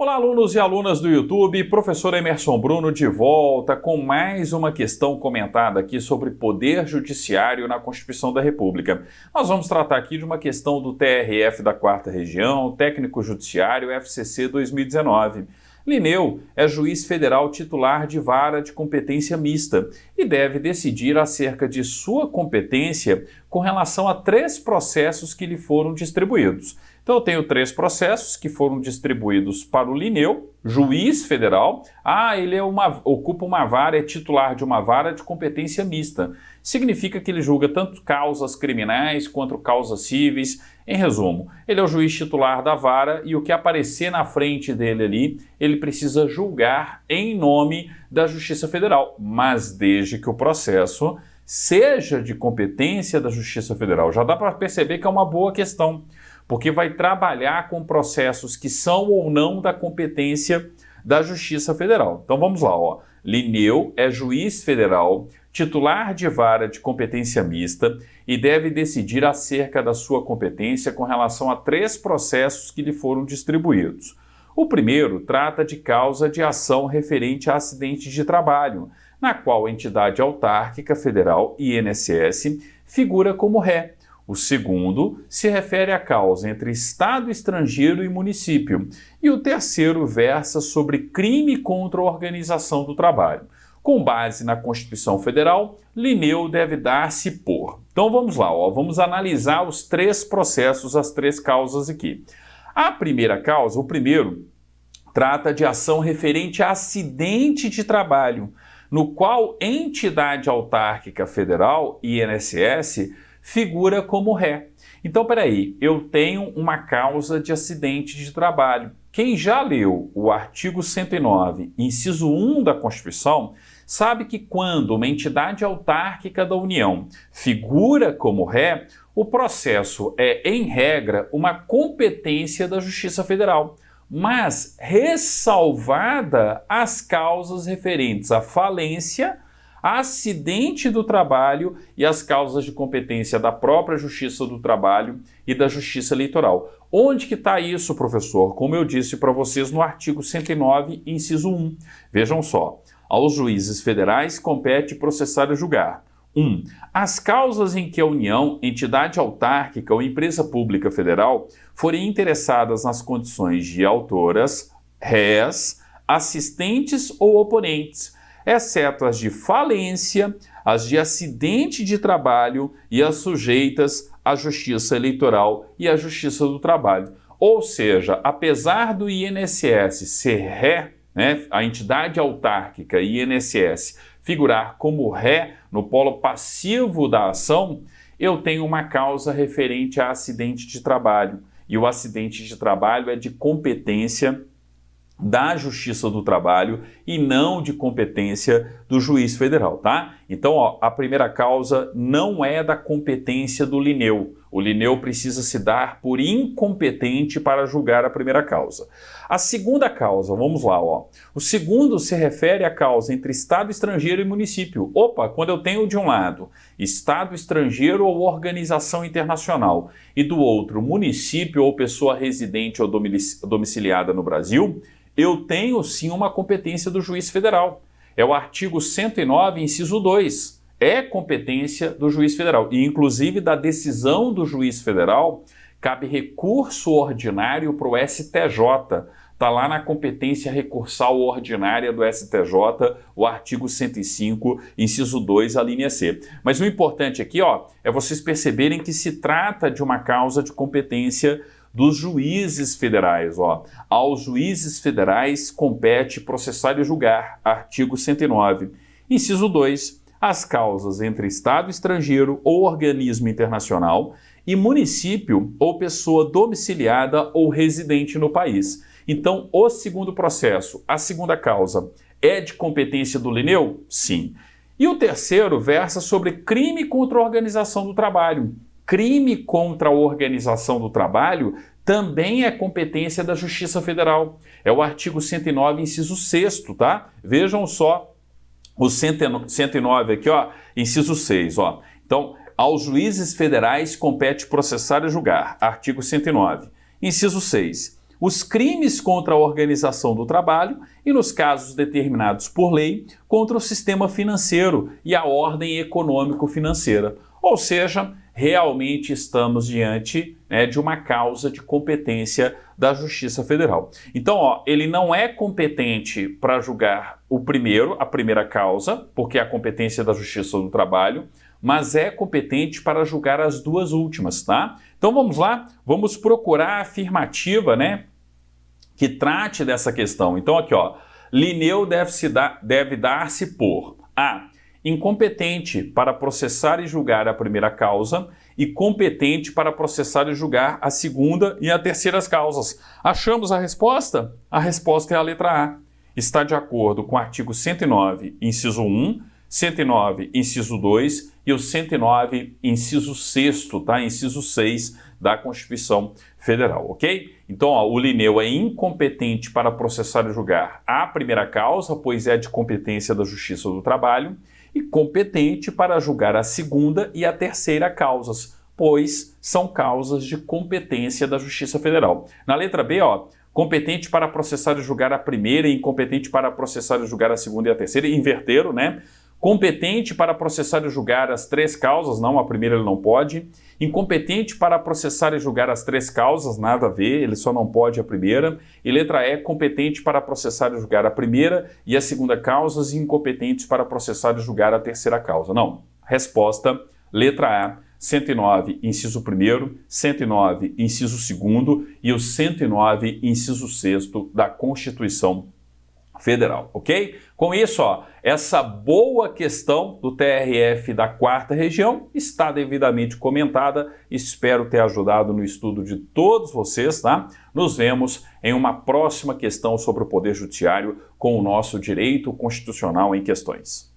Olá, alunos e alunas do YouTube, professor Emerson Bruno de volta com mais uma questão comentada aqui sobre poder judiciário na Constituição da República. Nós vamos tratar aqui de uma questão do TRF da 4ª Região, Técnico Judiciário, FCC 2019. Linneu é juiz federal titular de vara de competência mista e deve decidir acerca de sua competência com relação a 3 processos que lhe foram distribuídos. Então eu tenho 3 processos que foram distribuídos para o Linneu, juiz federal. Ele ocupa uma vara, é titular de uma vara de competência mista. Significa que ele julga tanto causas criminais quanto causas cíveis. Em resumo, ele é o juiz titular da vara e o que aparecer na frente dele ali, ele precisa julgar em nome da Justiça Federal, mas desde que o processo seja de competência da Justiça Federal. Já dá para perceber que é uma boa questão, porque vai trabalhar com processos que são ou não da competência da Justiça Federal. Então vamos lá, Linneu é juiz federal, titular de vara de competência mista e deve decidir acerca da sua competência com relação a 3 processos que lhe foram distribuídos. O primeiro trata de causa de ação referente a acidente de trabalho, na qual a entidade autárquica federal, INSS, figura como ré. O segundo se refere à causa entre Estado estrangeiro e município. E o terceiro versa sobre crime contra a organização do trabalho. Com base na Constituição Federal, Linneu deve dar-se por. Então vamos lá, vamos analisar os 3 processos, as 3 causas aqui. A primeira causa, o primeiro, trata de ação referente a acidente de trabalho, no qual entidade autárquica federal, INSS, figura como ré. Então, peraí, eu tenho uma causa de acidente de trabalho. Quem já leu o artigo 109, inciso 1 da Constituição, sabe que quando uma entidade autárquica da União figura como ré, o processo é, em regra, uma competência da Justiça Federal, mas ressalvada as causas referentes à falência, acidente do trabalho e as causas de competência da própria Justiça do Trabalho e da Justiça Eleitoral. Onde que está isso, professor? Como eu disse para vocês no artigo 109, inciso 1. Vejam só, aos juízes federais compete processar e julgar. 1. As causas em que a União, entidade autárquica ou empresa pública federal forem interessadas nas condições de autoras, rés, assistentes ou oponentes, exceto as de falência, as de acidente de trabalho e as sujeitas à Justiça Eleitoral e à Justiça do Trabalho. Ou seja, apesar do INSS ser ré, a entidade autárquica INSS figurar como ré no polo passivo da ação, eu tenho uma causa referente a acidente de trabalho. E o acidente de trabalho é de competência da Justiça do Trabalho e não de competência do juiz federal, tá? Então, a primeira causa não é da competência do Linneu. O Linneu precisa se dar por incompetente para julgar a primeira causa. A segunda causa, vamos lá, O segundo se refere à causa entre Estado estrangeiro e município. Quando eu tenho de um lado Estado estrangeiro ou organização internacional e do outro município ou pessoa residente ou domiciliada no Brasil, eu tenho sim uma competência do juiz federal. É o artigo 109, inciso 2. É competência do juiz federal. E, inclusive, da decisão do juiz federal, cabe recurso ordinário para o STJ. Está lá na competência recursal ordinária do STJ, o artigo 105, inciso 2, a linha C. Mas o importante aqui, é vocês perceberem que se trata de uma causa de competência dos juízes federais. Aos juízes federais compete processar e julgar, artigo 109. Inciso 2, as causas entre Estado estrangeiro ou organismo internacional e município ou pessoa domiciliada ou residente no país. Então, o segundo processo, a segunda causa, é de competência do Linneu? Sim. E o terceiro versa sobre crime contra a organização do trabalho. Crime contra a organização do trabalho também é competência da Justiça Federal. É o artigo 109, inciso 6º, tá? Vejam só o 109 aqui, inciso 6, Então, aos juízes federais compete processar e julgar, artigo 109. Inciso 6. os crimes contra a organização do trabalho e, nos casos determinados por lei, contra o sistema financeiro e a ordem econômico-financeira. Ou seja, realmente estamos diante, de uma causa de competência da Justiça Federal. Então, ele não é competente para julgar a primeira causa, porque é a competência da Justiça do Trabalho, mas é competente para julgar as duas últimas, tá? Então vamos lá, vamos procurar a afirmativa, que trate dessa questão. Então aqui, Linneu deve dar-se por A, incompetente para processar e julgar a primeira causa e competente para processar e julgar a segunda e a terceira causas. Achamos a resposta? A resposta é a letra A. Está de acordo com o artigo 109, inciso 1, 109, inciso 2 e o 109, inciso 6º, tá? Inciso 6 da Constituição Federal, ok? Então, o Linneu é incompetente para processar e julgar a primeira causa, pois é de competência da Justiça do Trabalho, e competente para julgar a segunda e a terceira causas, pois são causas de competência da Justiça Federal. Na letra B, competente para processar e julgar a primeira e incompetente para processar e julgar a segunda e a terceira, inverteram, Competente para processar e julgar as três causas, não, a primeira ele não pode. Incompetente para processar e julgar as três causas, nada a ver, ele só não pode a primeira. E letra E, competente para processar e julgar a primeira e a segunda causas e incompetentes para processar e julgar a terceira causa. Não. Resposta, letra A, 109, inciso 1º, 109, inciso 2º e o 109, inciso 6º da Constituição Federal, ok? Com isso, essa boa questão do TRF da 4ª Região está devidamente comentada. Espero ter ajudado no estudo de todos vocês, tá? Nos vemos em uma próxima questão sobre o Poder Judiciário com o nosso direito constitucional em questões.